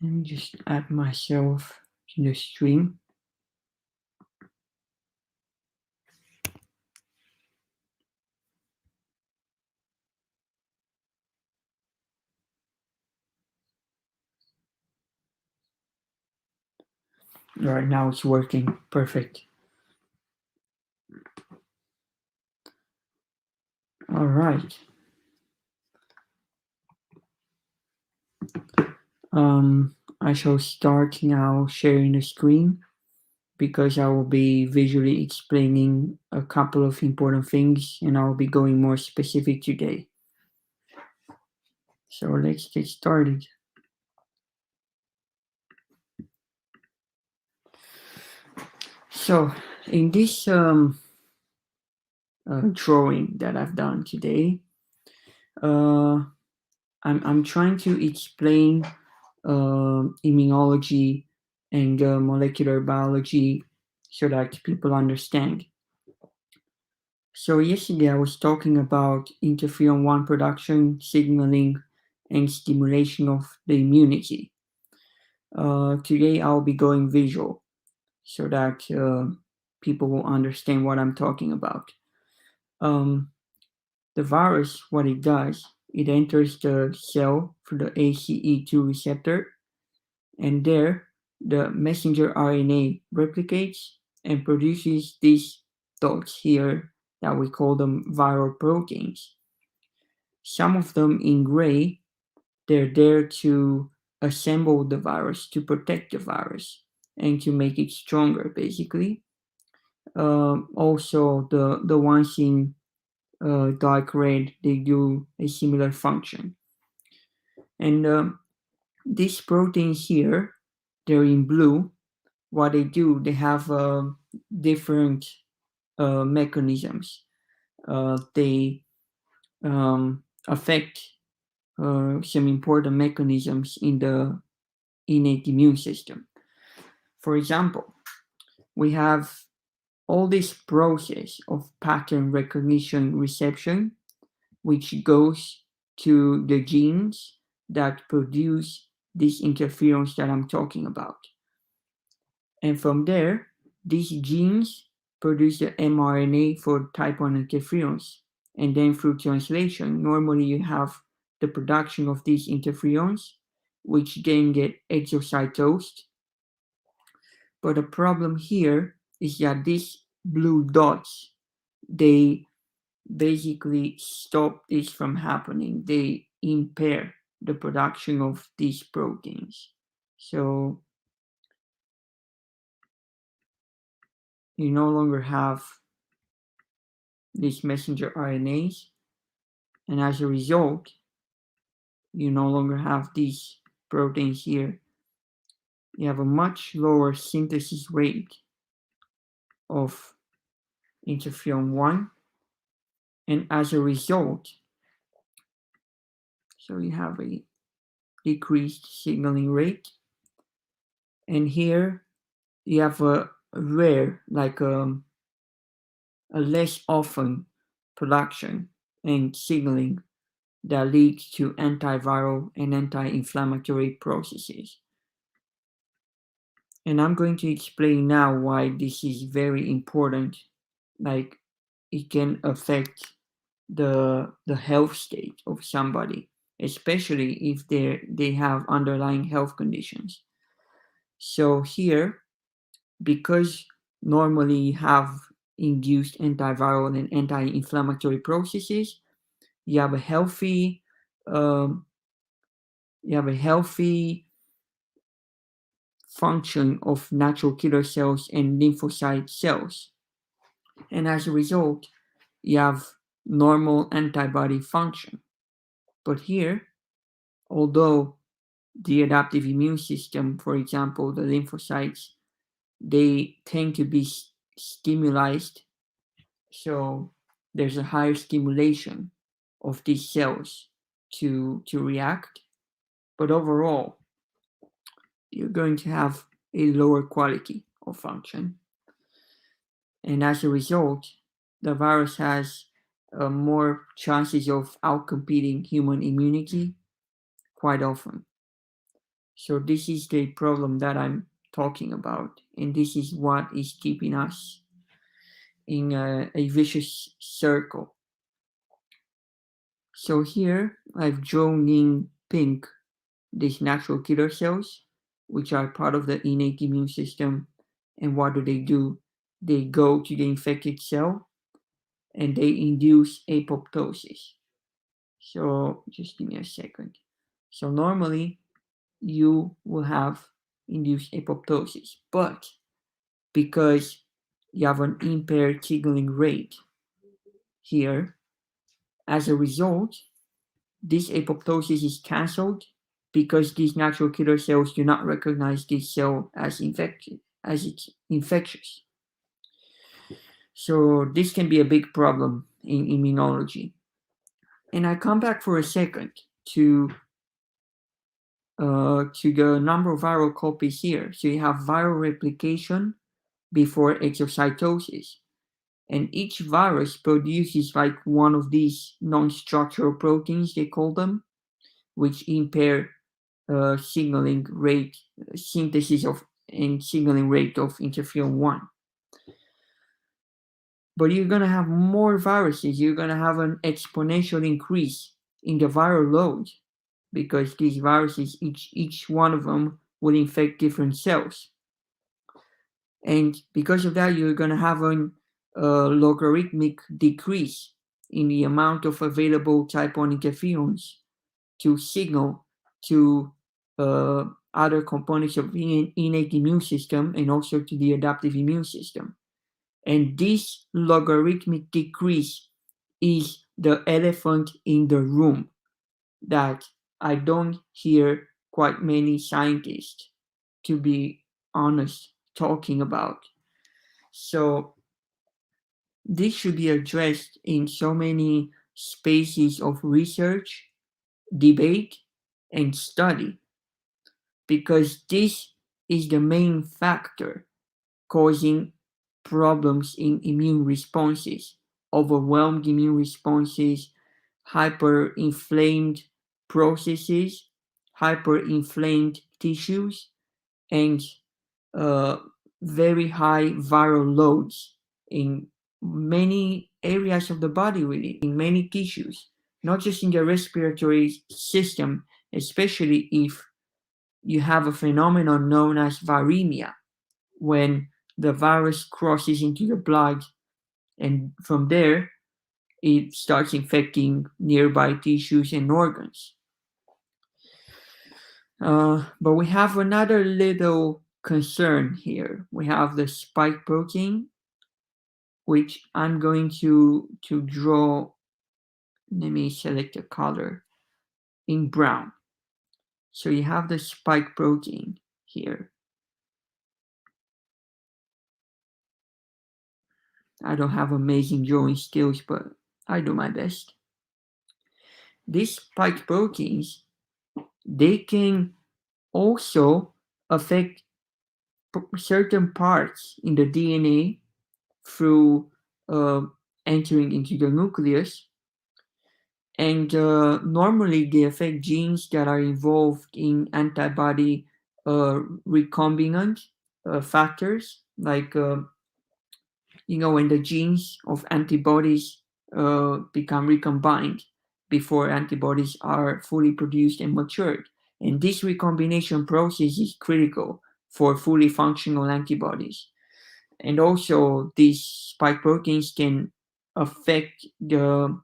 Let me just add myself to the stream. Right now it's working perfect. All right. I shall start now sharing the screen because I will be visually explaining a couple of important things and I'll be going more specific today. So let's get started. So in this drawing that I've done today, I'm trying to explain immunology and molecular biology so that people understand. So yesterday I was talking about interferon I production, signaling, and stimulation of the immunity. Today I'll be going visual so that people will understand what I'm talking about. The virus, what it does, it enters the cell through the ACE2 receptor, and there the messenger RNA replicates and produces these dots here that we call them viral proteins. Some of them in gray, they're there to assemble the virus, to protect the virus, and to make it stronger, basically. Also, the ones in dark red, they do a similar function. And these proteins here, they're in blue. What they do, they have different mechanisms. They affect some important mechanisms in the innate immune system. For example, we have all this process of pattern recognition reception, which goes to the genes that produce these interferons that I'm talking about. And from there, these genes produce the mRNA for type 1 interferons. And then through translation, normally you have the production of these interferons, which then get exocytosed. But the problem here is that these blue dots, they basically stop this from happening. They impair the production of these proteins. So you no longer have these messenger RNAs, and as a result, you no longer have these proteins here. You have a much lower synthesis rate of interferon 1, and as a result, so you have a decreased signaling rate, and here you have a rare, like a less often production and signaling that leads to antiviral and anti-inflammatory processes. And I'm going to explain now why this is very important. Like, it can affect the health state of somebody, especially if they have underlying health conditions. So here, because normally you have induced antiviral and anti-inflammatory processes, you have a healthy um, function of natural killer cells and lymphocyte cells. And as a result, you have normal antibody function. But here, although the adaptive immune system, for example, the lymphocytes, they tend to be stimulated, so there's a higher stimulation of these cells to react. But overall, you're going to have a lower quality of function. And as a result, the virus has more chances of outcompeting human immunity quite often. So this is the problem that I'm talking about, and this is what is keeping us in a vicious circle. So here I've drawn in pink these natural killer cells, which are part of the innate immune system. And what do? They go to the infected cell and they induce apoptosis. So just give me a second. So normally you will have induced apoptosis, but because you have an impaired signaling rate here, as a result, this apoptosis is cancelled because these natural killer cells do not recognize this cell as it's infectious. So this can be a big problem in immunology. And I come back for a second to the number of viral copies here. So you have viral replication before exocytosis. And each virus produces like one of these non-structural proteins, they call them, which impair signaling rate, synthesis of and signaling rate of interferon 1. But you're going to have more viruses. You're going to have an exponential increase in the viral load because these viruses, each one of them will infect different cells. And because of that, you're going to have a logarithmic decrease in the amount of available type 1 interferons to signal to other components of the innate immune system and also to the adaptive immune system. And this logarithmic decrease is the elephant in the room that I don't hear quite many scientists, to be honest, talking about. So this should be addressed in so many spaces of research, debate, and study, because this is the main factor causing problems in immune responses, overwhelmed immune responses, hyperinflamed processes, hyperinflamed tissues, and uh, very high viral loads in many areas of the body, really, in many tissues, not just in the respiratory system, especially if you have a phenomenon known as viremia, when the virus crosses into the blood and from there it starts infecting nearby tissues and organs. But we have another little concern here. We have the spike protein, which I'm going to draw. Let me select a color in brown. So you have the spike protein here. I don't have amazing drawing skills, but I do my best. These spike proteins, they can also affect certain parts in the DNA through entering into the nucleus. And normally they affect genes that are involved in antibody recombinant factors, like when the genes of antibodies become recombined before antibodies are fully produced and matured. And this recombination process is critical for fully functional antibodies. And also, these spike proteins can affect the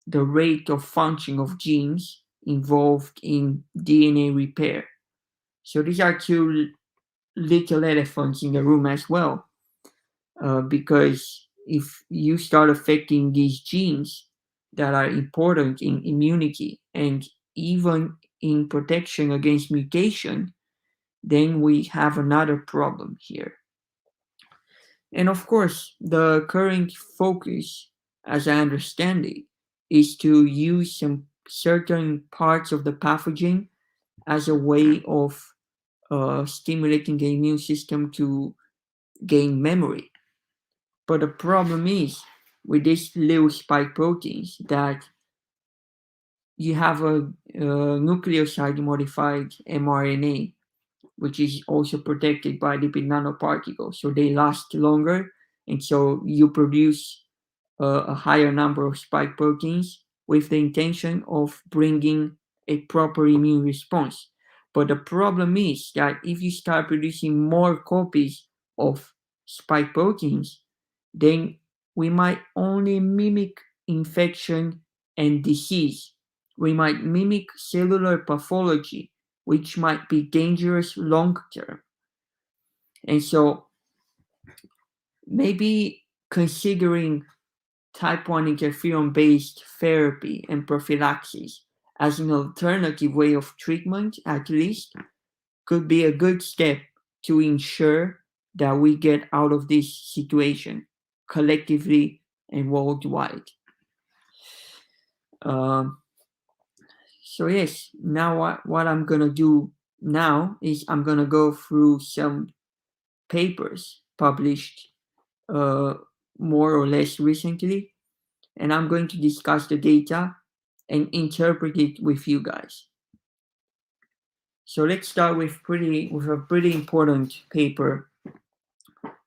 rate of function of genes involved in DNA repair. So these are two little elephants in the room as well. Because if you start affecting these genes that are important in immunity and even in protection against mutation, then we have another problem here. And of course, the current focus, as I understand it, is to use some certain parts of the pathogen as a way of stimulating the immune system to gain memory. But the problem is with these little spike proteins that you have a nucleoside modified mRNA, which is also protected by lipid nanoparticles, so they last longer, and so you produce a higher number of spike proteins with the intention of bringing a proper immune response. But the problem is that if you start producing more copies of spike proteins, then we might only mimic infection and disease. We might mimic cellular pathology, which might be dangerous long term. And so maybe considering type 1 interferon based therapy and prophylaxis as an alternative way of treatment, at least, could be a good step to ensure that we get out of this situation collectively and worldwide. So yes, now what I'm gonna do now is I'm gonna go through some papers published more or less recently, and I'm going to discuss the data and interpret it with you guys. So let's start with a pretty important paper.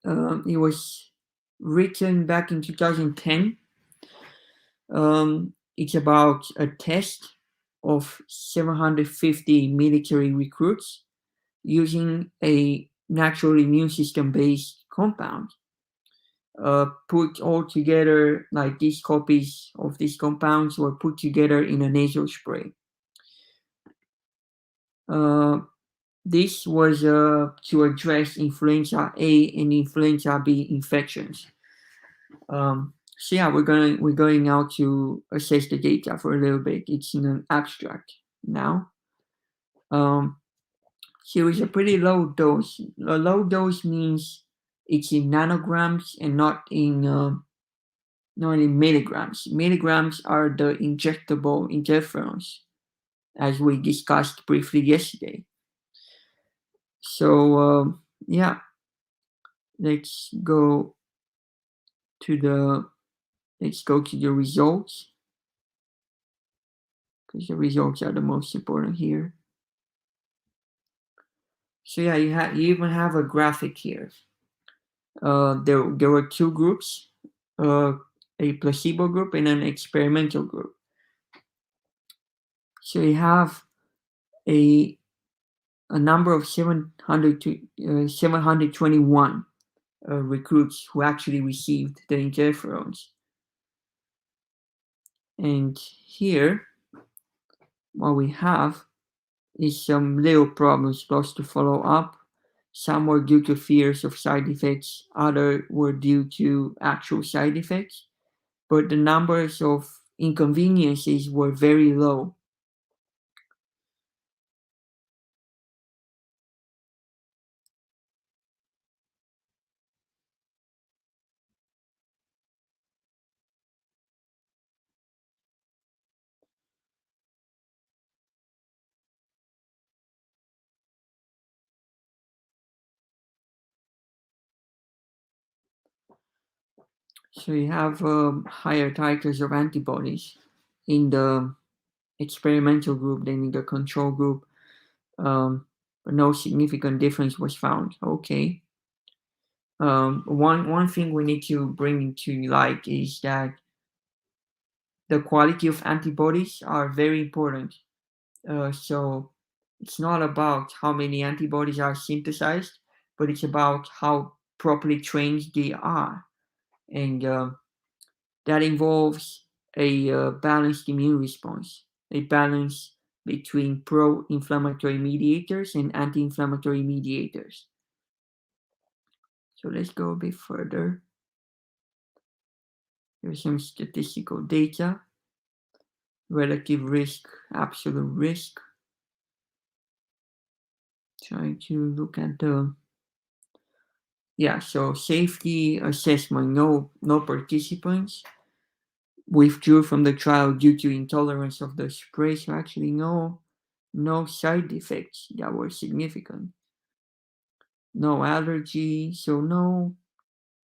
It was written back in 2010. It's about a test of 750 military recruits using a natural immune system based compound. Put all together, like these copies of these compounds were put together in a nasal spray. This was to address influenza A and influenza B infections. So yeah, we're going now to assess the data for a little bit. It's in an abstract now. Here is a pretty low dose. A low dose means it's in nanograms and not in milligrams. Milligrams are the injectable interferons, as we discussed briefly yesterday. So yeah, let's go to the results, because the results are the most important here. So yeah, you even have a graphic here. There were two groups, a placebo group and an experimental group. So you have a number of 721 recruits who actually received the interferons. And here, what we have is some little problems lost to follow up. Some were due to fears of side effects, others were due to actual side effects, but the numbers of inconveniences were very low. So you have higher titers of antibodies in the experimental group than in the control group, but no significant difference was found. Okay. One thing we need to bring into light is that the quality of antibodies are very important. So it's not about how many antibodies are synthesized, but it's about how properly trained they are. And that involves a balanced immune response, a balance between pro-inflammatory mediators and anti-inflammatory mediators. So let's go a bit further. Here's some statistical data. Relative risk, absolute risk. Trying to look at the so safety assessment. No participants withdrew from the trial due to intolerance of the spray. So actually no side effects that were significant. No allergy, so no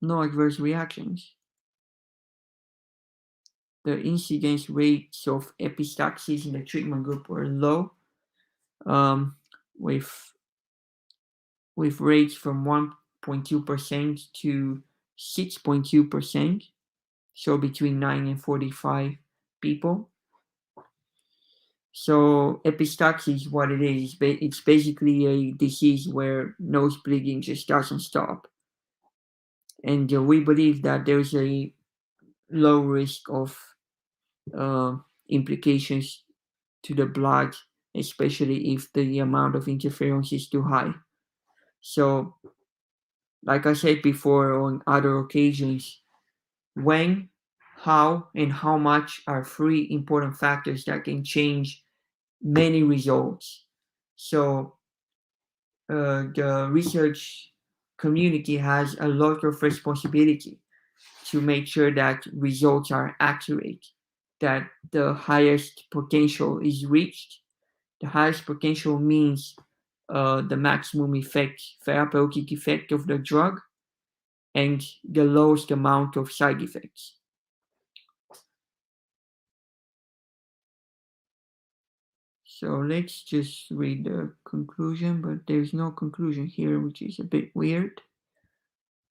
adverse reactions. the incidence rates of epistaxis in the treatment group were low, um, with rates from 1.2% to 6.2%, so between 9 and 45 people. So epistaxis, what it is, it's basically a disease where nose bleeding just doesn't stop. And we believe that there's a low risk of uh, implications to the blood, especially if the amount of interferons is too high. So, like I said before on other occasions, when, how, and how much are three important factors that can change many results. So, the research community has a lot of responsibility to make sure that results are accurate, that the highest potential is reached. The highest potential means the maximum effect, therapeutic effect of the drug, and the lowest amount of side effects. So let's just read the conclusion, but there's no conclusion here, which is a bit weird.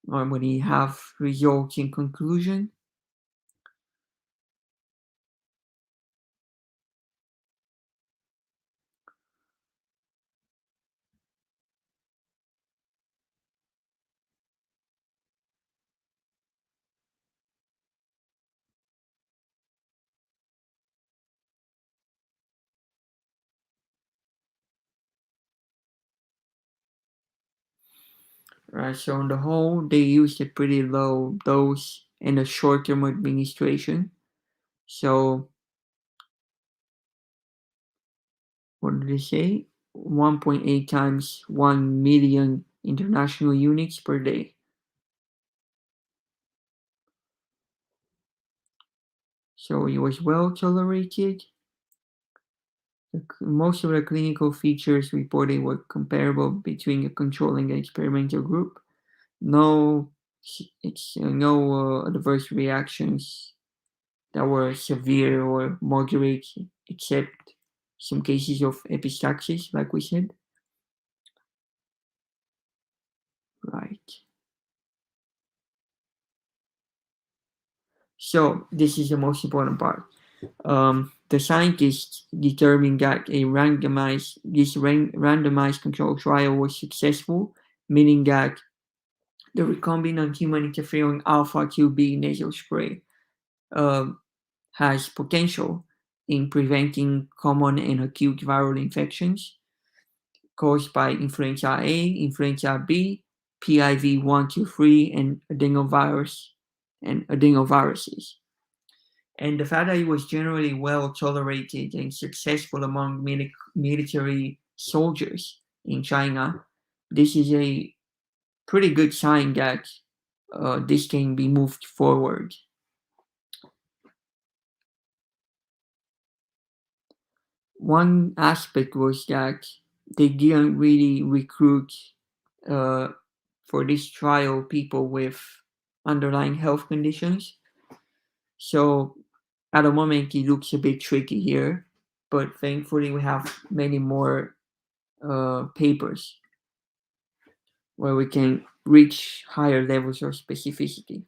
Normally you have results in conclusion. Right, so on the whole, they used a pretty low dose and a short-term administration. So what did they say? 1.8 times 1 million international units per day. So it was well tolerated. Most of the clinical features reported were comparable between the control and the experimental group. No, adverse reactions that were severe or moderate, except some cases of epistaxis, like we said. Right. So this is the most important part. The scientists determined that this randomized controlled trial was successful, meaning that the recombinant human interferon alpha 2b nasal spray has potential in preventing common and acute viral infections caused by influenza A, influenza B, PIV 123, and adenoviruses. And the fact that it was generally well tolerated and successful among military soldiers in China, this is a pretty good sign that this can be moved forward. One aspect was that they didn't really recruit uh, for this trial people with underlying health conditions. So at the moment, it looks a bit tricky here, but thankfully we have many more papers where we can reach higher levels of specificity.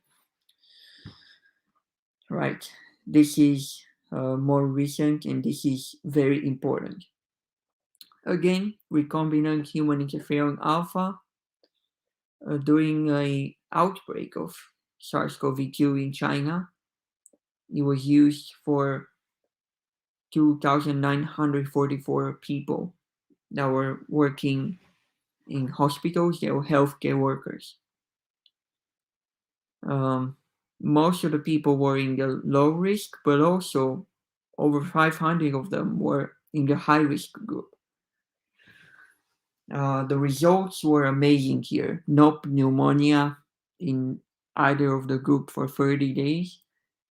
Right. This is more recent, and this is very important. Again, recombinant human interferon alpha during a outbreak of SARS-CoV-2 in China. It was used for 2,944 people that were working in hospitals. They were healthcare workers. Most of the people were in the low risk, but also over 500 of them were in the high risk group. The results were amazing here. No pneumonia in either of the group for 30 days.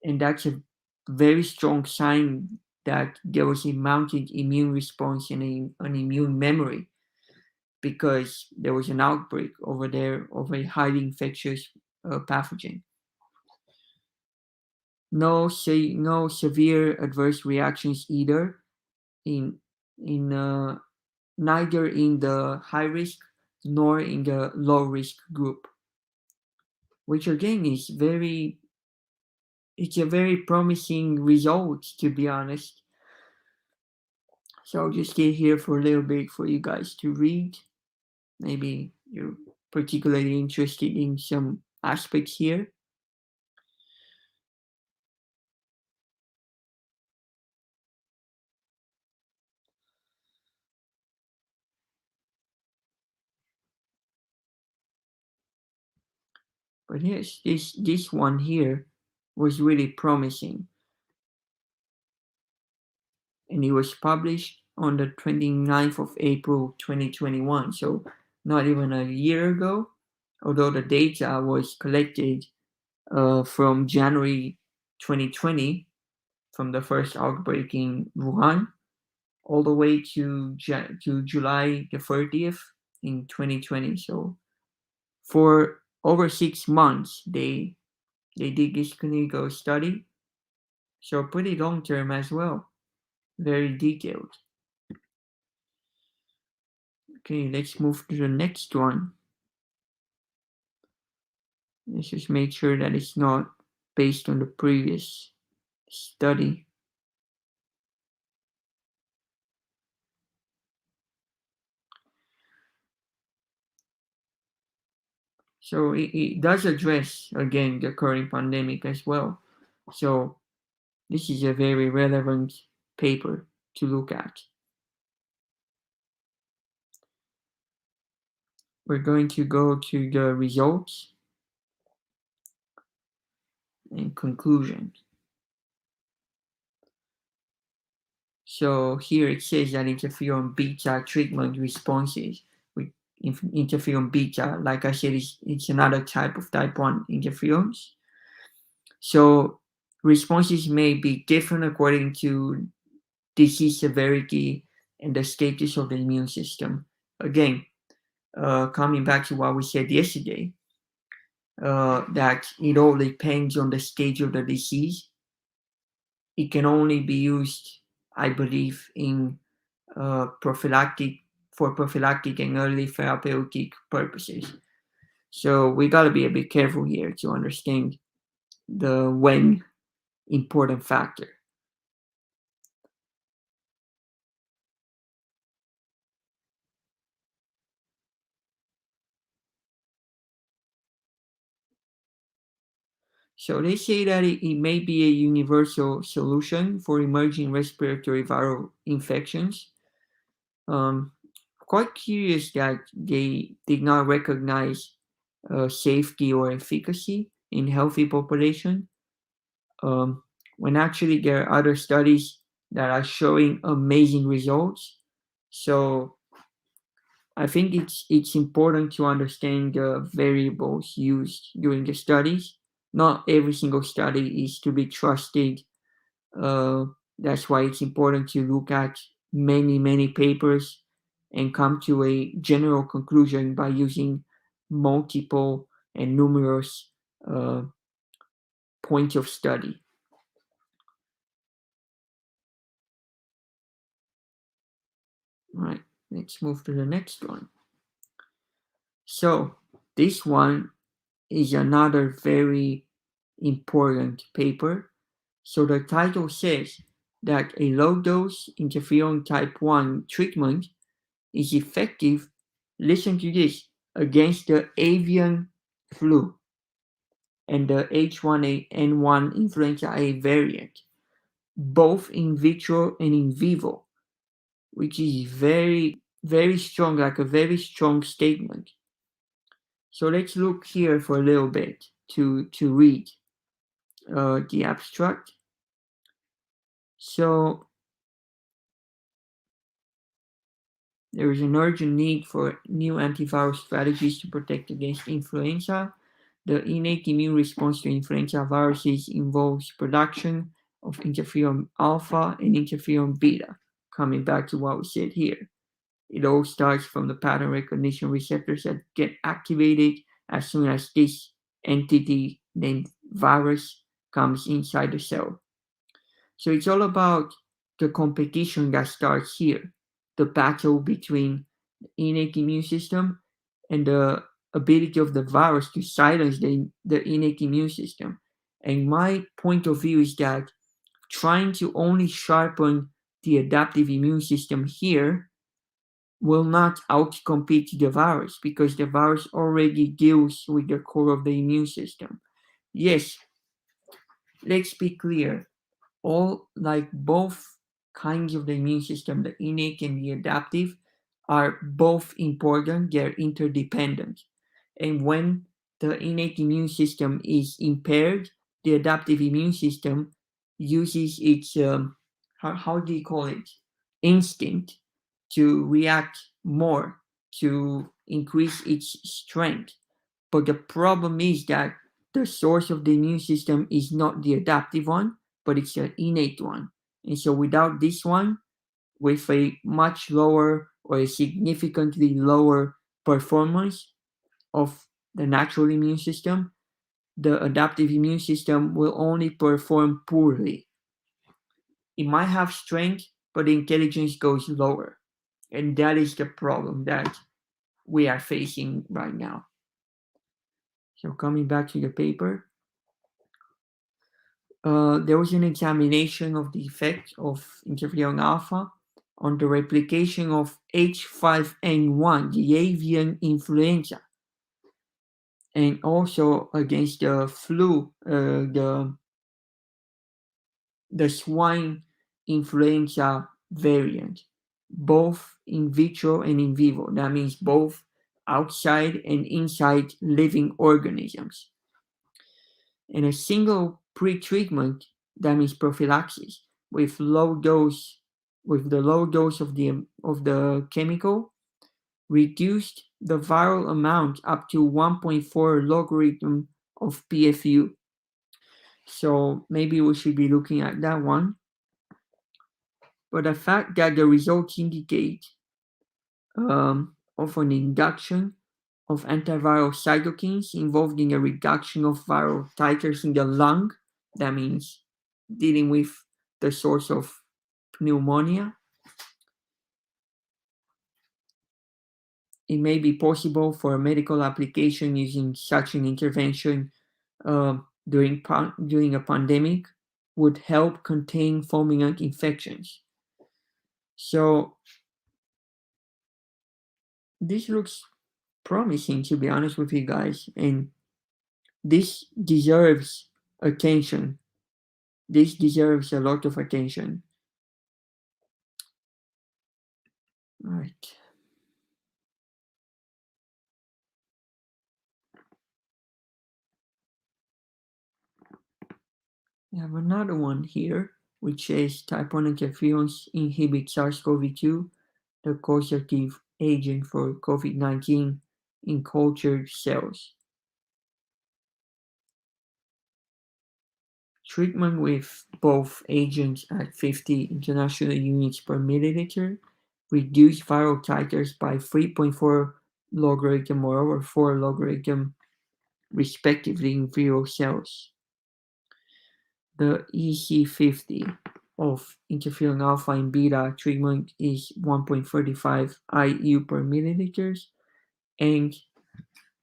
And that's a very strong sign that there was a mounted immune response and an immune memory, because there was an outbreak over there of a highly infectious pathogen. no severe adverse reactions either in in neither in the high risk nor in the low risk group, which again is very it's a very promising result, to be honest. So I'll just stay here for a little bit for you guys to read. Maybe you're particularly interested in some aspects here. But yes, this one here was really promising, and it was published on the 29th of April 2021, so not even a year ago, although the data was collected from January 2020, from the first outbreak in Wuhan, all the way to July the 30th in 2020. So for over 6 months, they did this clinical study, so pretty long term as well, very detailed. Okay, let's move to the next one. Let's just make sure that it's not based on the previous study. So it does address, again, the current pandemic as well. So this is a very relevant paper to look at. We're going to go to the results and conclusions. So here it says that interferon beta treatment responses with interferon beta, like I said, it's another type of type 1 interferons. So responses may be different according to disease severity and the status of the immune system. Again, coming back to what we said yesterday, that it all depends on the stage of the disease. It can only be used, I believe, in prophylactic and early therapeutic purposes. So we got to be a bit careful here to understand the when important factor. So they say that it may be a universal solution for emerging respiratory viral infections. Quite curious that they did not recognize safety or efficacy in healthy population, when actually there are other studies that are showing amazing results. So I think it's important to understand the variables used during the studies. Not every single study is to be trusted. Uh, that's why it's important to look at many papers and come to a general conclusion by using multiple and numerous points of study. All right, let's move to the next one. So this one is another very important paper. So the title says that a low-dose interferon type 1 treatment is effective, listen to this, against the avian flu and the H1N1 influenza A variant, both in vitro and in vivo, which is very strong, like a very strong statement. So let's look here for a little bit to read the abstract. So there is an urgent need for new antiviral strategies to protect against influenza. The innate immune response to influenza viruses involves production of interferon alpha and interferon beta. Coming back to what we said here, it all starts from the pattern recognition receptors that get activated as soon as this entity named virus comes inside the cell. So it's all about the competition that starts here, the battle between the innate immune system and the ability of the virus to silence the innate immune system. And my point of view is that trying to only sharpen the adaptive immune system here will not outcompete the virus because the virus already deals with the core of the immune system. Yes, let's be clear. All like both kinds of the immune system, the innate and the adaptive, are both important. They're interdependent. And when the innate immune system is impaired, the adaptive immune system uses its how do you call it, instinct, to react more, to increase its strength. But the problem is that the source of the immune system is not the adaptive one, but it's an innate one. And so without this one, with a much lower or a significantly lower performance of the natural immune system, the adaptive immune system will only perform poorly. It might have strength, but the intelligence goes lower. And that is the problem that we are facing right now. So coming back to the paper, there was an examination of the effect of interferon alpha on the replication of H5N1, the avian influenza, and also against the flu, the swine influenza variant, both in vitro and in vivo. That means both outside and inside living organisms. And a single pre-treatment, that means prophylaxis, with low dose, with the low dose of the chemical, reduced the viral amount up to 1.4 logarithm of PFU. So maybe we should be looking at that one. But the fact that the results indicate of an induction of antiviral cytokines involved in a reduction of viral titers in the lung, that means dealing with the source of pneumonia. It may be possible for a medical application using such an intervention during a pandemic would help contain fulminant infections. So this looks promising, to be honest with you guys, and this deserves attention. This deserves a lot of attention. All right. We have another one here, which says type 1 interferons inhibit SARS-CoV-2, the causative agent for COVID-19 in cultured cells. Treatment with both agents at 50 international units per milliliter reduced viral titers by 3.4 logarithm or over 4 logarithm respectively in viral cells. The EC50 of interferon alpha and beta treatment is 1.35 IU per milliliters and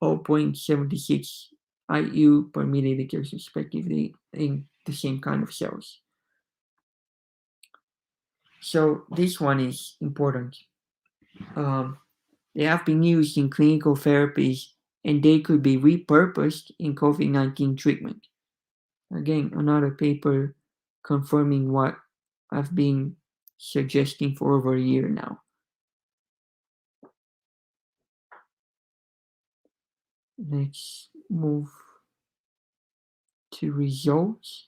0.76 IU per milliliters respectively in the same kind of cells. So this one is important. They have been used in clinical therapies and they could be repurposed in COVID-19 treatment. Again, another paper confirming what I've been suggesting for over a year now. Let's move to results.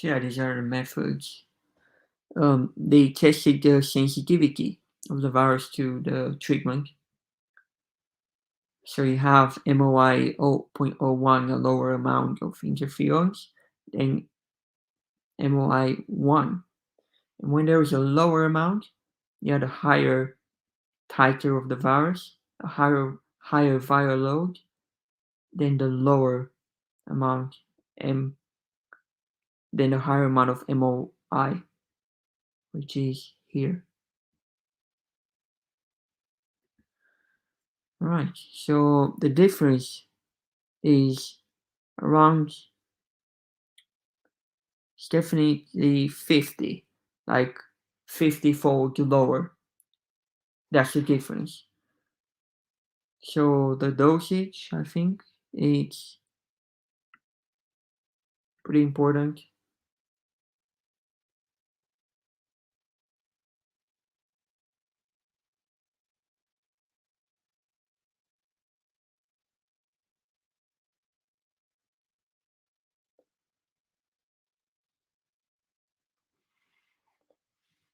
Yeah, these are the methods. They tested the sensitivity of the virus to the treatment. So you have MOI 0.01, a lower amount of interferons, than MOI 1. And when there is a lower amount, you have a higher titer of the virus, a higher viral load, than the lower amount, M, than the higher amount of MOI, which is here. All right, so the difference is around, it's definitely 50, like 50-fold lower. That's the difference. So the dosage, I think, it's pretty important.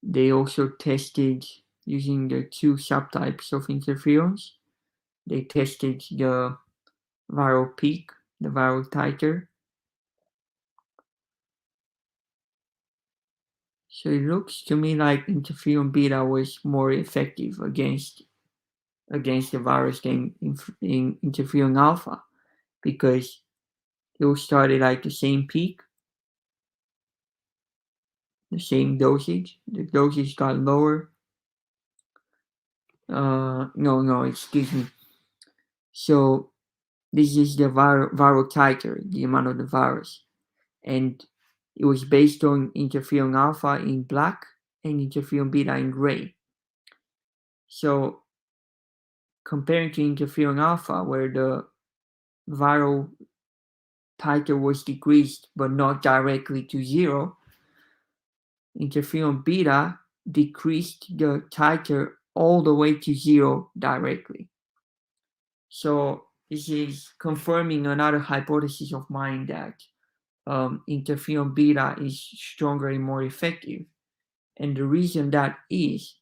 They also tested using the two subtypes of interferons. They tested the viral peak, the viral titer. So it looks to me like interferon beta was more effective against the virus than in interferon alpha, because it all started at the same peak, the same dosage. The dosage got lower. No, excuse me. So this is the viral titer, the amount of the virus, and it was based on interferon alpha in black and interferon beta in gray. So comparing to interferon alpha, where the viral titer was decreased but not directly to zero, interferon beta decreased the titer all the way to zero directly. So this is confirming another hypothesis of mine that interferon beta is stronger and more effective. And the reason that is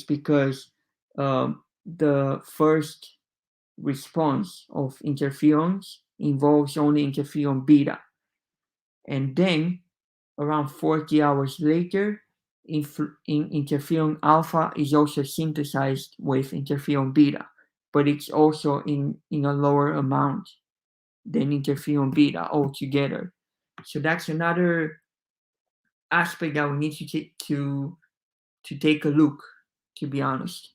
because the first response of interferons involves only interferon beta. And then around 40 hours later, interferon alpha is also synthesized with interferon beta, but it's also in a lower amount than interferon beta altogether. So that's another aspect that we need to take a look, to be honest.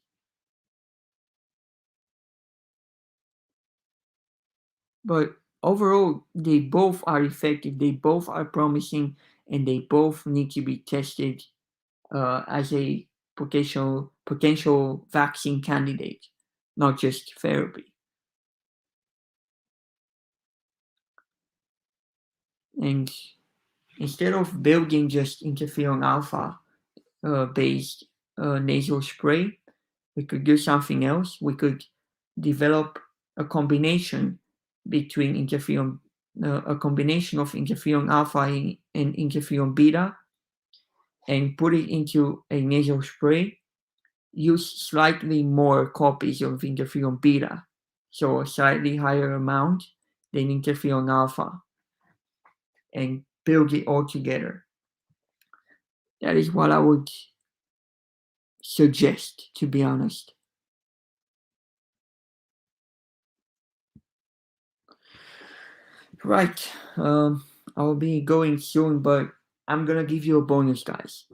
But overall, they both are effective, they both are promising, and they both need to be tested as a potential vaccine candidate, not just therapy. And instead of building just interferon alpha based nasal spray, we could do something else. We could develop a combination between a combination of interferon alpha and interferon beta, and put it into a nasal spray. Use slightly more copies of interferon beta, so a slightly higher amount than interferon alpha, and build it all together. That is what I would suggest, to be honest. Right. I'll be going soon, but I'm gonna give you a bonus, guys.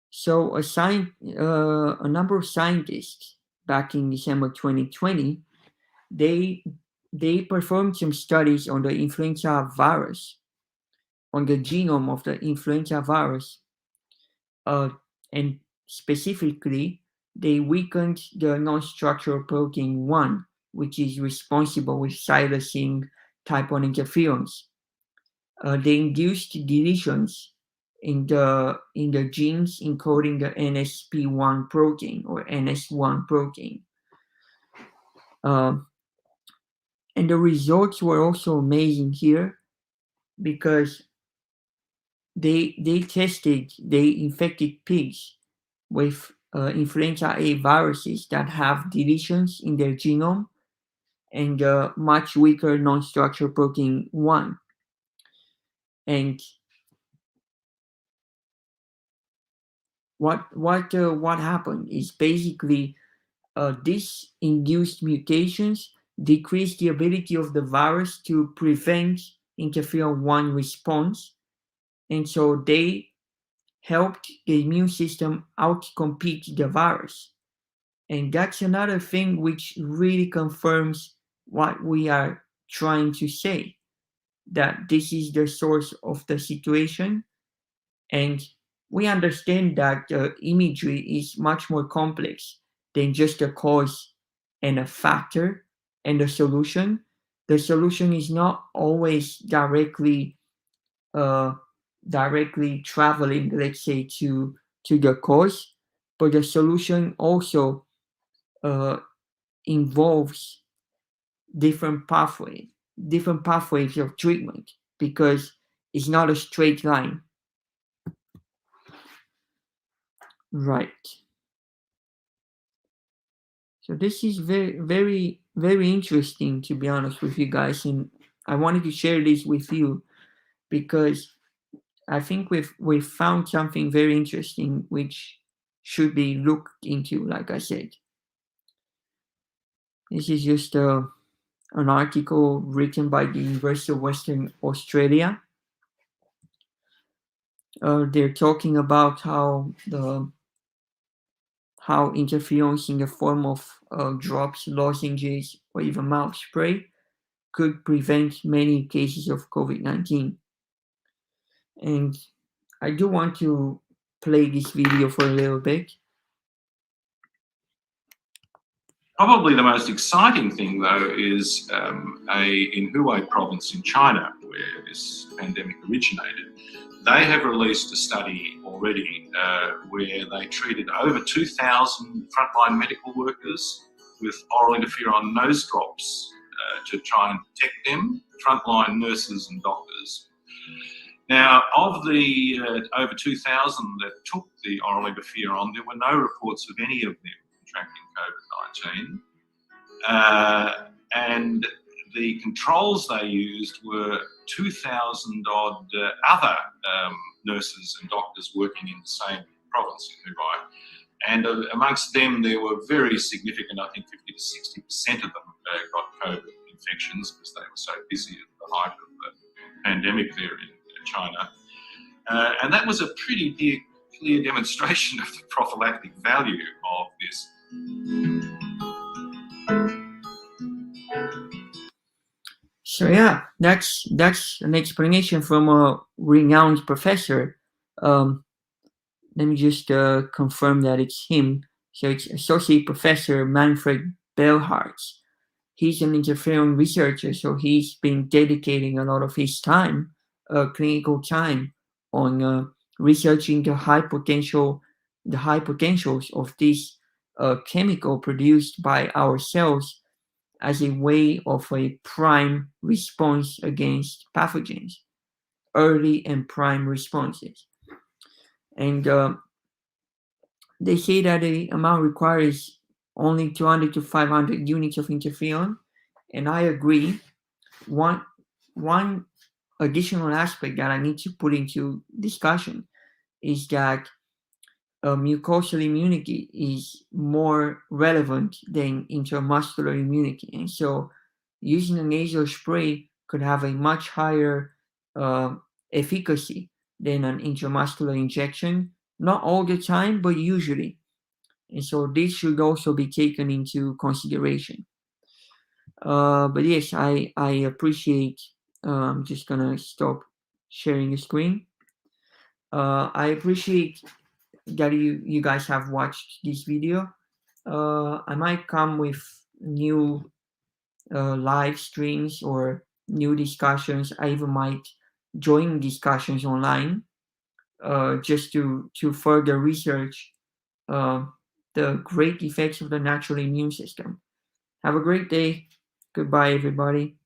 So a number of scientists back in December 2020, they they performed some studies on the influenza virus, on the genome of the influenza virus, uh, and specifically, they weakened the non-structural protein 1, which is responsible with silencing type 1 interferons. They induced deletions in the genes encoding the NSP1 protein or NS1 protein. And the results were also amazing here, because they infected pigs with influenza A viruses that have deletions in their genome and much weaker non-structural protein 1. And what happened is basically these induced mutations decrease the ability of the virus to prevent interferon 1 response, and so they helped the immune system outcompete the virus. And that's another thing which really confirms what we are trying to say, that this is the source of the situation. And we understand that imagery is much more complex than just a cause and a factor and a solution. The solution is not always uh, directly traveling, let's say, to the cause, but the solution also uh, involves different pathways of treatment, because it's not a straight line. Right. So this is very, very, very interesting, to be honest with you guys, and I wanted to share this with you because I think we've found something very interesting which should be looked into. Like I said, this is just an article written by the University of Western Australia. They're talking about how interferons in the form of drops, lozenges, or even mouth spray could prevent many cases of COVID-19. And I do want to play this video for a little bit. Probably the most exciting thing, though, is in Hubei province in China, where this pandemic originated. They have released a study already where they treated over 2,000 frontline medical workers with oral interferon nose drops to try and protect them, frontline nurses and doctors. Now, of the over 2,000 that took the oral interferon, there were no reports of any of them contracting COVID-19. And the controls they used were 2,000 odd other nurses and doctors working in the same province in Hubei. And amongst them, there were very significant, I think 50 to 60% of them got COVID infections because they were so busy at the height of the pandemic there in China. And that was a pretty clear demonstration of the prophylactic value of this. So yeah, that's an explanation from a renowned professor. Let me just confirm that it's him. So it's Associate Professor Manfred Belhartz. He's an interferon researcher, so he's been dedicating a lot of his time, clinical time, on researching the high potentials of this chemical produced by our cells as a way of a prime response against pathogens, early and prime responses. And they say that the amount requires only 200 to 500 units of interferon, and I agree. One additional aspect that I need to put into discussion is that mucosal immunity is more relevant than intramuscular immunity, and so using a nasal spray could have a much higher efficacy than an intramuscular injection. Not all the time, but usually. And so this should also be taken into consideration. But yes, I appreciate. I'm just gonna stop sharing the screen. I appreciate that you guys have watched this video. I might come with new live streams or new discussions. I even might join discussions online just to further research the great effects of the natural immune system. Have a great day. Goodbye, everybody.